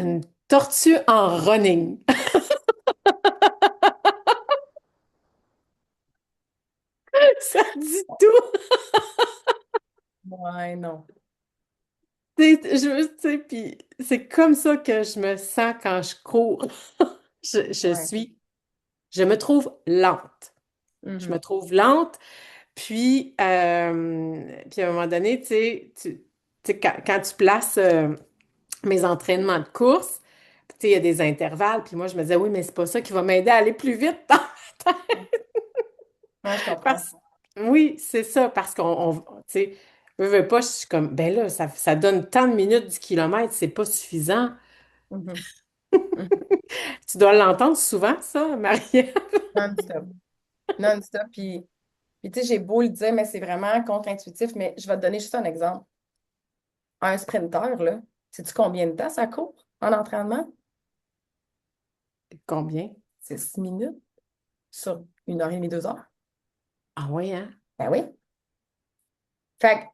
Une tortue en running. Ça dit tout. Ouais, non. Tu sais, puis c'est comme ça que je me sens quand je cours. Je, je Ouais. suis, je me trouve lente. Je me Mhm. trouve lente. Puis à un moment donné, tu sais, quand tu places mes entraînements de course, tu sais, il y a des intervalles. Puis moi, je me disais, oui, mais c'est pas ça qui va m'aider à aller plus vite dans ma tête. Ouais, je comprends. Parce... Oui, c'est ça, parce tu sais, veux pas, je suis comme, ben là, ça donne tant de minutes du kilomètre, c'est pas suffisant. Mhm. Mhm. Tu dois l'entendre souvent, ça, Marie. Non-stop. Non-stop. Puis tu sais, j'ai beau le dire, mais c'est vraiment contre-intuitif. Mais je vais te donner juste un exemple. Un sprinter, là, sais-tu combien de temps ça court en entraînement? Combien? C'est 6 minutes sur 1 heure et demie, 2 heures. Ah ouais, hein? Ben oui. Fait que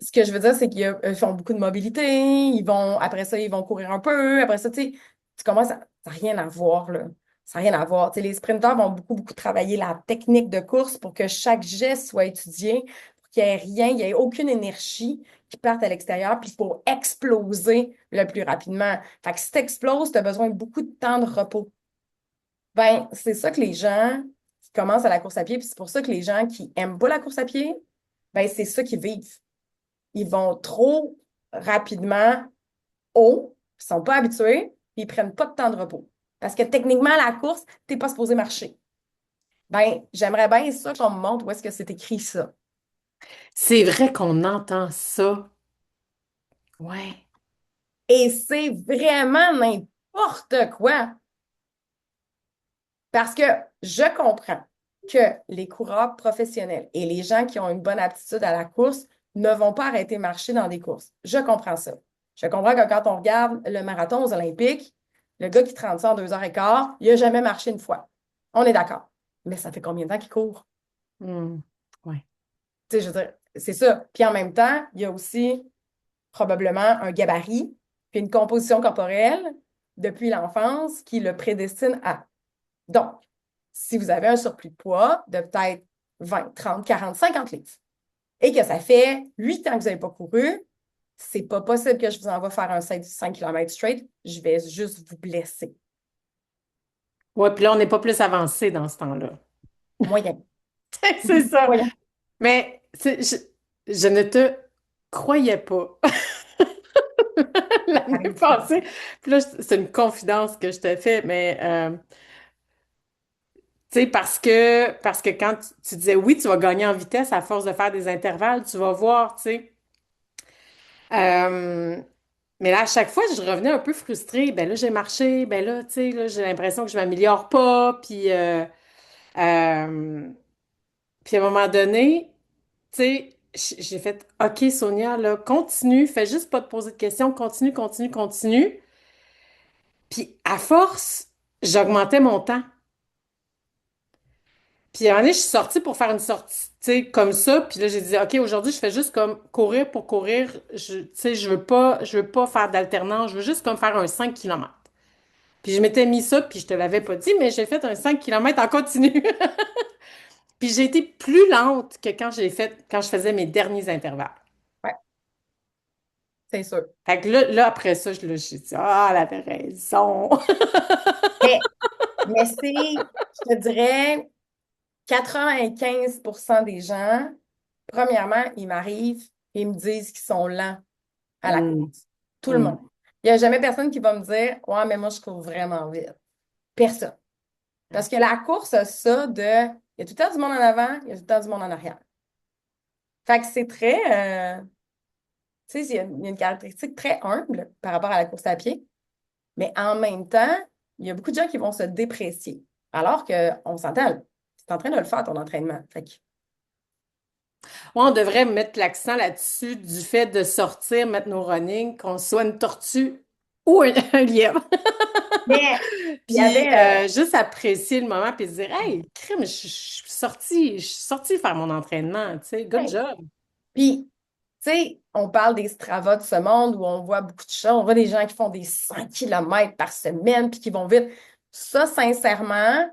ce que je veux dire, c'est qu'ils font beaucoup de mobilité, après ça, ils vont courir un peu, après ça, tu sais, tu commences à, ça n'a rien à voir, là. Ça n'a rien à voir. Tu sais, les sprinteurs vont beaucoup, beaucoup travailler la technique de course pour que chaque geste soit étudié, pour qu'il n'y ait rien, il n'y ait aucune énergie qui parte à l'extérieur, puis pour exploser le plus rapidement. Fait que si tu exploses, tu as besoin de beaucoup de temps de repos. Ben, c'est ça que les gens qui commencent à la course à pied, puis c'est pour ça que les gens qui aiment pas la course à pied, ben, c'est ça qu'ils vivent. Ils vont trop rapidement haut, ils sont pas habitués, puis ils prennent pas de temps de repos. Parce que techniquement, la course, t'es pas supposé marcher. Ben, j'aimerais bien ça qu'on me montre où est-ce que c'est écrit ça. C'est vrai qu'on entend ça. Ouais. Et c'est vraiment n'importe quoi. Parce que je comprends que les coureurs professionnels et les gens qui ont une bonne aptitude à la course ne vont pas arrêter de marcher dans des courses. Je comprends ça. Je comprends que quand on regarde le marathon aux Olympiques, le gars qui traîne ça en 2 heures et quart, il n'a jamais marché une fois. On est d'accord. Mais ça fait combien de temps qu'il court? Hmm. Ouais. Tu sais, je veux dire, c'est ça. Puis en même temps, il y a aussi probablement un gabarit, puis une composition corporelle depuis l'enfance qui le prédestine à. Donc, si vous avez un surplus de poids de peut-être 20, 30, 40, 50 livres et que ça fait 8 ans que vous n'avez pas couru, c'est pas possible que je vous envoie faire un 5 km straight. Je vais juste vous blesser. Ouais, puis là, on n'est pas plus avancé dans ce temps-là. Moyen. C'est ça. Moyen. Mais je ne te croyais pas l'année Arrive souvent. passée. Puis là, c'est une confidence que je te fais, mais tu sais, parce que quand tu disais oui, tu vas gagner en vitesse à force de faire des intervalles, tu vas voir, tu sais. Euh, mais là, à chaque fois, je revenais un peu frustrée. Ben là, j'ai marché, ben là, tu sais, là, j'ai l'impression que je m'améliore pas. Euh, puis à un moment donné, tu sais, j'ai fait OK, Sonia, là, continue, fais juste pas te poser de questions, continue, continue, continue. Puis à force, j'augmentais mon temps. Puis à un moment donné, je suis sortie pour faire une sortie, tu sais, comme ça. Puis là, j'ai dit, OK, aujourd'hui, je fais juste comme courir pour courir. Tu sais, je veux pas faire d'alternance. Je veux juste comme faire un 5 kilomètres. Puis je m'étais mis ça, puis je te l'avais pas dit, mais j'ai fait un 5 kilomètres en continu. Puis j'ai été plus lente que quand je faisais mes derniers intervalles. Ouais, c'est sûr. Fait que là après ça, j'ai dit, ah, elle avait raison. Mais, mais je te dirais, 95% des gens, premièrement, ils m'arrivent et ils me disent qu'ils sont lents à la Hum, course. Tout le hum. monde. Il n'y a jamais personne qui va me dire, ouais, mais moi, je cours vraiment vite. Personne. Parce que la course a ça de, il y a tout le temps du monde en avant, il y a tout le temps du monde en arrière. Fait que c'est très, tu sais, il y a une caractéristique très humble par rapport à la course à pied, mais en même temps, il y a beaucoup de gens qui vont se déprécier. Alors qu'on s'entend, tu es en train de le faire, ton entraînement. Fait que, Ouais, on devrait mettre l'accent là-dessus du fait de sortir, mettre nos running, qu'on soit une tortue ou un lièvre. mais il y Puis avait, juste apprécier le moment puis se dire, hey, crime, je suis sortie faire mon entraînement, tu sais, good ouais. job. Puis, Tu sais, on parle des Strava de ce monde où on voit beaucoup de choses. On voit des gens qui font des 100 kilomètres par semaine puis qui vont vite. Ça, sincèrement,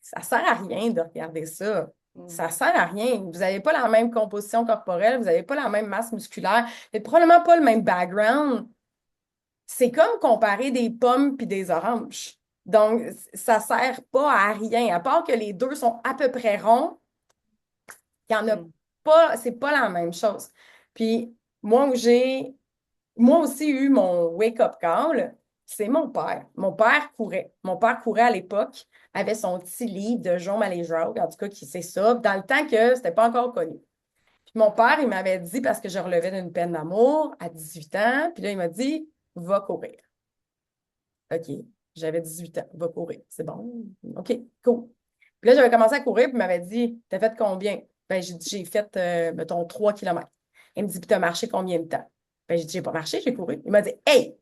ça sert à rien de regarder ça. Mm. Ça sert à rien. Vous n'avez pas la même composition corporelle, vous n'avez pas la même masse musculaire, vous n'avez probablement pas le même background. C'est comme comparer des pommes puis des oranges. Donc, ça sert pas à rien. À part que les deux sont à peu près ronds, il y en a Mm. pas, c'est pas la même chose. Puis, moi, où j'ai moi aussi eu mon wake-up call, c'est mon père. Mon père courait. Mon père courait à l'époque, avait son petit livre de Jean Maléjauge, en tout cas, qui c'est ça, dans le temps que c'était pas encore connu. Puis mon père, il m'avait dit, parce que je relevais d'une peine d'amour à 18 ans, puis là, il m'a dit, va courir. OK, j'avais 18 ans, va courir. C'est bon. OK, cool. Puis là, j'avais commencé à courir, puis il m'avait dit, t'as fait combien? Ben, j'ai dit, j'ai fait, mettons, 3 kilomètres. Il me dit, puis t'as marché combien de temps? Ben, j'ai dit, j'ai pas marché, j'ai couru. Il m'a dit, hey,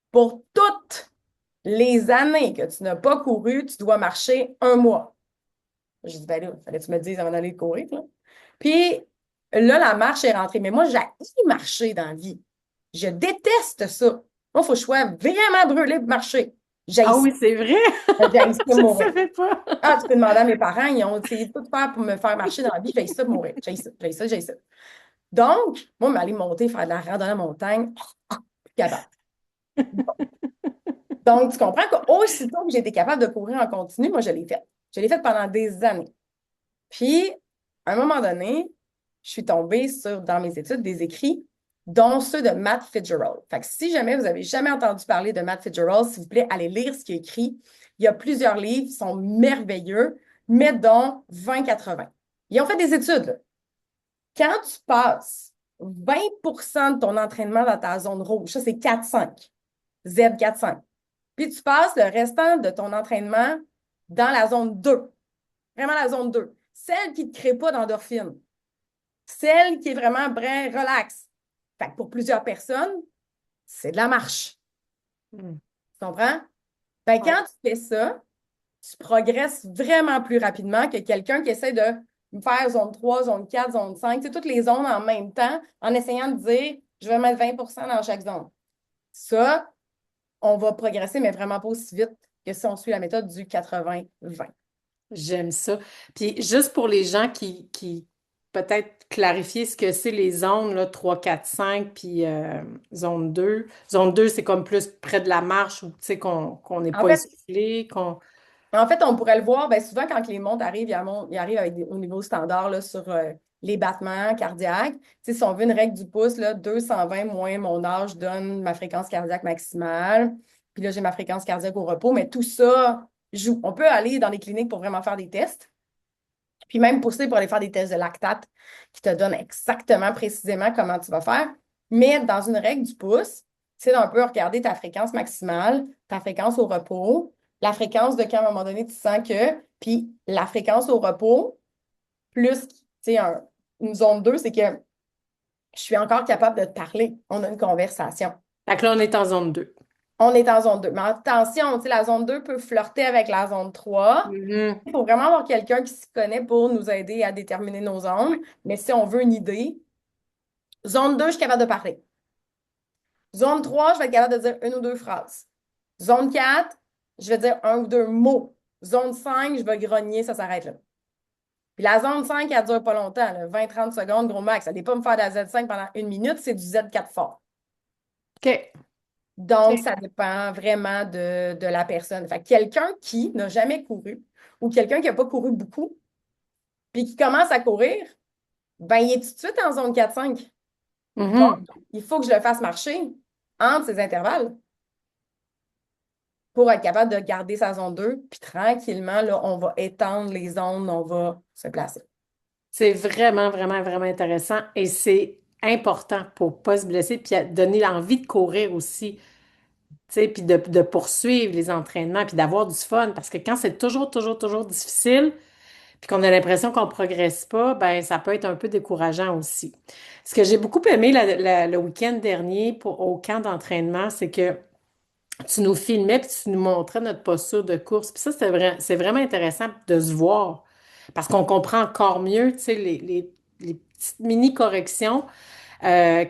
pour toutes les années que tu n'as pas couru, tu dois marcher 1 mois. J'ai dit, ben là, fallait que tu me dises avant d'aller courir, là. Puis là, la marche est rentrée. Mais moi, j'ai marcher dans la vie. Je déteste ça. Moi, il faut que je sois vraiment brûlée pour marcher. J'ai Ah ça. oui, c'est vrai? J'ai ça Je ne mourir. savais pas. Ah, tu peux demander à mes parents, ils ont essayé de tout faire pour me faire marcher dans la vie. J'ai ça mourir. J'ai ça, j'ai ça, j'ai ça. Donc, moi, m'aller monter, faire de la randonnée en montagne, plus capable. Donc, tu comprends qu'aussitôt que j'ai été capable de courir en continu, moi, je l'ai fait. Je l'ai fait pendant des années. Puis, à un moment donné, je suis tombée sur, dans mes études, des écrits, dont ceux de Matt Fitzgerald. Fait que si jamais vous avez jamais entendu parler de Matt Fitzgerald, s'il vous plaît, allez lire ce qu'il a écrit. Il y a plusieurs livres qui sont merveilleux, mais dont 20-80. Ils ont fait des études, là. Quand tu passes 20% de ton entraînement dans ta zone rouge, ça c'est 4-5, Z4-5, puis tu passes le restant de ton entraînement dans la zone 2, vraiment la zone 2, celle qui ne te crée pas d'endorphine, celle qui est vraiment bien relax. Fait que pour plusieurs personnes, c'est de la marche. Mm. Tu comprends? Fait que Ouais. quand tu fais ça, tu progresses vraiment plus rapidement que quelqu'un qui essaie de faire zone 3, zone 4, zone 5, tu sais, toutes les zones en même temps, en essayant de dire, je vais mettre 20% dans chaque zone. Ça, on va progresser, mais vraiment pas aussi vite que si on suit la méthode du 80-20. J'aime ça. Puis juste pour les gens qui peut-être clarifier ce que c'est les zones, là, 3, 4, 5, puis zone 2. Zone 2, c'est comme plus près de la marche où tu sais qu'on n'est En pas fait, essoufflé, qu'on. En fait, on pourrait le voir, ben, souvent quand les montres arrivent, ils arrivent avec au niveau standard là, sur les battements cardiaques. Tu sais, si on veut une règle du pouce, là, 220 moins mon âge donne ma fréquence cardiaque maximale. Puis là, j'ai ma fréquence cardiaque au repos, mais tout ça joue. On peut aller dans les cliniques pour vraiment faire des tests, puis même pousser pour aller faire des tests de lactate qui te donnent exactement, précisément comment tu vas faire. Mais dans une règle du pouce, c'est d'un peu regarder ta fréquence maximale, ta fréquence au repos, la fréquence de quand à un moment donné tu sens que, puis la fréquence au repos, plus, tu sais, une zone 2, c'est que je suis encore capable de te parler. On a une conversation. Fait que là, on est en zone 2. On est en zone 2. Mais attention, tu sais, la zone 2 peut flirter avec la zone 3. Mhm. Il faut vraiment avoir quelqu'un qui s'y connaît pour nous aider à déterminer nos zones. Mais si on veut une idée, zone 2, je suis capable de parler. Zone 3, je vais être capable de dire une ou deux phrases. Zone 4, je vais dire un ou deux mots. Zone 5, je vais grogner, ça s'arrête là. Puis la zone 5, elle dure pas longtemps, 20-30 secondes, gros max. Ça dépend pas me faire de la Z5 pendant 1 minute, c'est du Z4 fort. OK. Donc, OK. ça dépend vraiment de la personne. Fait que quelqu'un qui n'a jamais couru ou quelqu'un qui n'a pas couru beaucoup, puis qui commence à courir, ben, il est tout de suite en zone 4-5. Donc, Mhm. il faut que je le fasse marcher entre ces intervalles pour être capable de garder sa zone 2. Puis tranquillement, là, on va étendre les zones, on va se placer. C'est vraiment, vraiment, vraiment intéressant et c'est important pour pas se blesser puis à donner l'envie de courir aussi, tu sais, puis de poursuivre les entraînements puis d'avoir du fun parce que quand c'est toujours, toujours, toujours difficile puis qu'on a l'impression qu'on progresse pas, ben ça peut être un peu décourageant aussi. Ce que j'ai beaucoup aimé le week-end dernier au camp d'entraînement, c'est que tu nous filmais puis tu nous montrais notre posture de course. Puis ça, c'est vraiment intéressant de se voir parce qu'on comprend encore mieux, tu sais, les petites mini corrections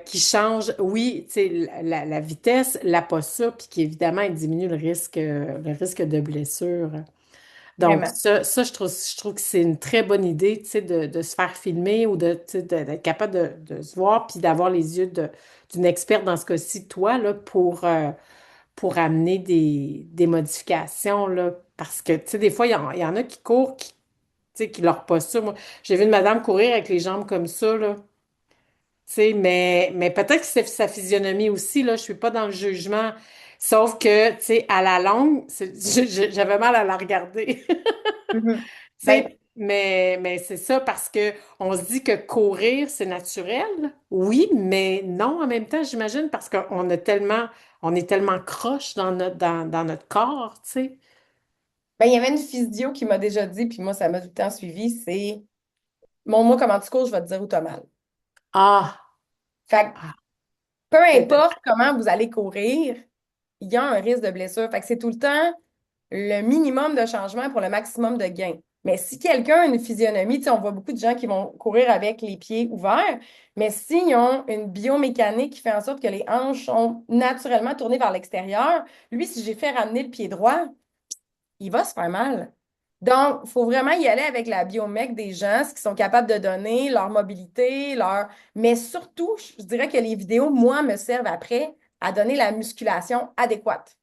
qui change, oui, tu sais, la vitesse, la posture, puis qui évidemment elle diminue le risque de blessure. Donc, Vraiment. je trouve que c'est une très bonne idée, tu sais, de se faire filmer ou de, tu sais, d'être capable de se voir, puis d'avoir les yeux d'une experte, dans ce cas-ci, toi, là, pour amener des modifications, là. Parce que, tu sais, des fois, il y en a qui courent, tu sais, qui leur posture. Moi, j'ai vu une madame courir avec les jambes comme ça, là. Tu sais, mais peut-être que c'est sa physionomie aussi, là, je suis pas dans le jugement. Sauf que, tu sais, à la longue, j'avais mal à la regarder. Mhm. Tu Ben, sais, mais c'est ça parce que on se dit que courir, c'est naturel. Oui, mais non en même temps, j'imagine, parce on est tellement croche dans notre corps, tu sais. il y avait une physio qui m'a déjà dit, puis moi, ça m'a tout le temps suivi, c'est, montre-moi comment tu cours, je vais te dire où t'as mal. Ah, Fait que ah, peu c'est- importe comment vous allez courir, il y a un risque de blessure. Fait que c'est tout le temps le minimum de changement pour le maximum de gain. Mais si quelqu'un a une physionomie, tu sais, on voit beaucoup de gens qui vont courir avec les pieds ouverts, mais s'ils ont une biomécanique qui fait en sorte que les hanches sont naturellement tournées vers l'extérieur, lui, si j'ai fait ramener le pied droit, il va se faire mal. Donc, il faut vraiment y aller avec la biomec des gens, ce qu'ils sont capables de donner, leur mobilité, leur... Mais surtout, je dirais que les vidéos, moi, me servent après à donner la musculation adéquate.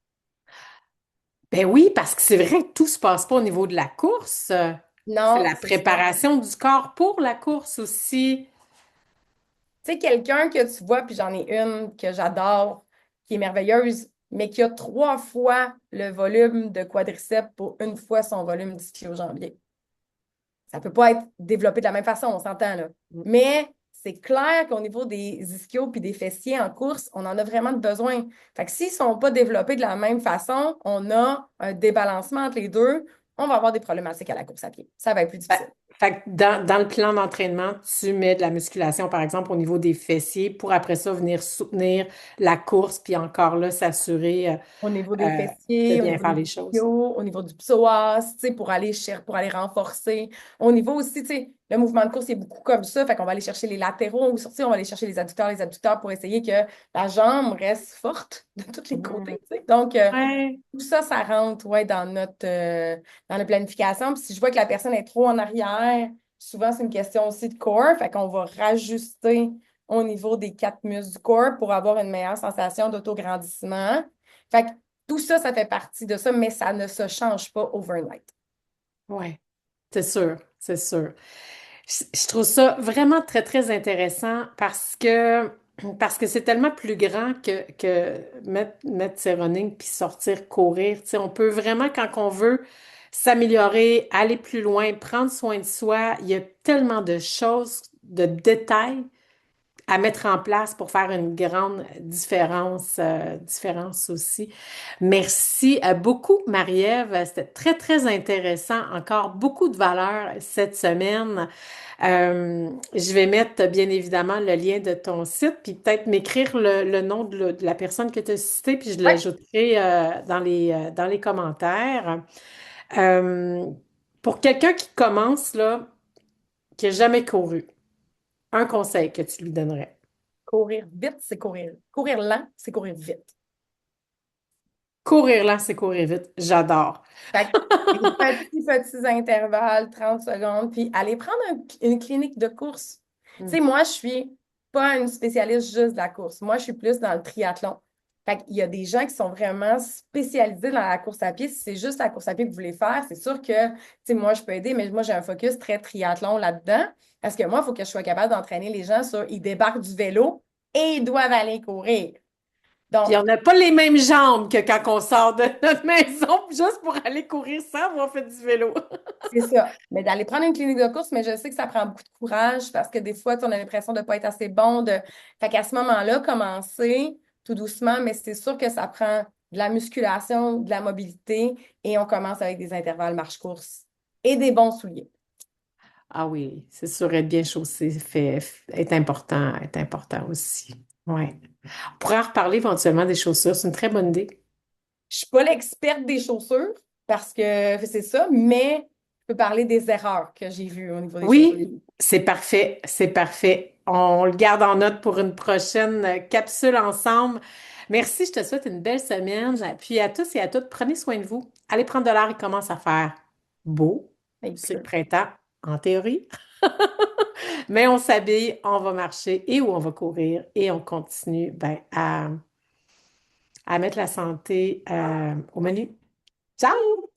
ben oui, parce que c'est vrai que tout se passe pas au niveau de la course. C'est Non, la c'est ça. préparation du corps pour la course aussi. Tu sais, quelqu'un que tu vois, puis j'en ai une que j'adore, qui est merveilleuse, mais qui a 3 fois le volume de quadriceps pour une fois son volume d'ischio-jambier. Ça peut pas être développé de la même façon, on s'entend là. Mais c'est clair qu'au niveau des ischios puis des fessiers en course, on en a vraiment besoin. Fait que s'ils sont pas développés de la même façon, on a un débalancement entre les deux, on va avoir des problématiques à la course à pied. Ça va être plus Ben, difficile. fait que dans le plan d'entraînement, tu mets de la musculation, par exemple, au niveau des fessiers pour après ça venir soutenir la course, puis encore là, s'assurer Au niveau des euh, de fessiers, au bien niveau faire des les choses. ischios, au niveau du psoas, tu sais, pour aller renforcer. Au niveau aussi, tu sais, le mouvement de course est beaucoup comme ça, fait qu'on va aller chercher les latéraux ou sortir, on va aller chercher les adducteurs pour essayer que la jambe reste forte de tous les Mhm. côtés, tu sais. Donc, Ouais. tout ça, ça rentre, ouais, dans la planification. Puis si je vois que la personne est trop en arrière, souvent, c'est une question aussi de corps, fait qu'on va rajuster au niveau des 4 muscles du corps pour avoir une meilleure sensation d'autograndissement. Fait que tout ça, ça fait partie de ça, mais ça ne se change pas overnight. Ouais, c'est sûr, c'est sûr. Je trouve ça vraiment très, très intéressant parce que c'est tellement plus grand que mettre ses running puis sortir courir. Tu sais, on peut vraiment, quand on veut s'améliorer, aller plus loin, prendre soin de soi, il y a tellement de choses, de détails à mettre en place pour faire une grande différence aussi. Merci beaucoup, Marie-Ève. C'était très, très intéressant. Encore beaucoup de valeur cette semaine. Je vais mettre bien évidemment le lien de ton site, puis peut-être m'écrire le nom de la personne que tu as citée, puis je Ouais. l'ajouterai dans les commentaires. Euh, pour quelqu'un qui commence, là, qui n'a jamais couru, un conseil que tu lui donnerais. Courir vite, c'est courir. Courir lent, c'est courir vite. Courir là, c'est courir vite. J'adore. Fait que des petits intervalles, 30 secondes, puis aller prendre une clinique de course. Tu sais, Mm. moi, je suis pas une spécialiste juste de la course. Moi, je suis plus dans le triathlon. Fait qu'il y a des gens qui sont vraiment spécialisés dans la course à pied. Si c'est juste la course à pied que vous voulez faire, c'est sûr que, tu sais, moi, je peux aider, mais moi, j'ai un focus très triathlon là-dedans. Parce que moi, il faut que je sois capable d'entraîner les gens sur, ils débarquent du vélo et ils doivent aller courir. Puis Donc, on n'a pas les mêmes jambes que quand on sort de notre maison juste pour aller courir sans avoir fait du vélo. c'est ça. Mais d'aller prendre une clinique de course, mais je sais que ça prend beaucoup de courage parce que des fois, tu sais, on a l'impression de ne pas être assez bon. Fait qu'à ce moment-là, commencer tout doucement, mais c'est sûr que ça prend de la musculation, de la mobilité et on commence avec des intervalles marche-course et des bons souliers. Ah oui, c'est sûr, être bien chaussé est important aussi. Ouais. On pourrait en reparler éventuellement des chaussures. C'est une très bonne idée. Je suis pas l'experte des chaussures parce que c'est ça, mais peux parler des erreurs que j'ai vues au niveau des chaussures. Oui, c'est parfait, c'est parfait. On le garde en note pour une prochaine capsule ensemble. Merci, je te souhaite une belle semaine. Puis à tous et à toutes, prenez soin de vous. Allez prendre de l'air, il commence à faire beau. Il C'est le pleut. printemps, en théorie. Mais on s'habille, on va marcher et où on va courir et on continue ben, à mettre la santé au menu. Ciao!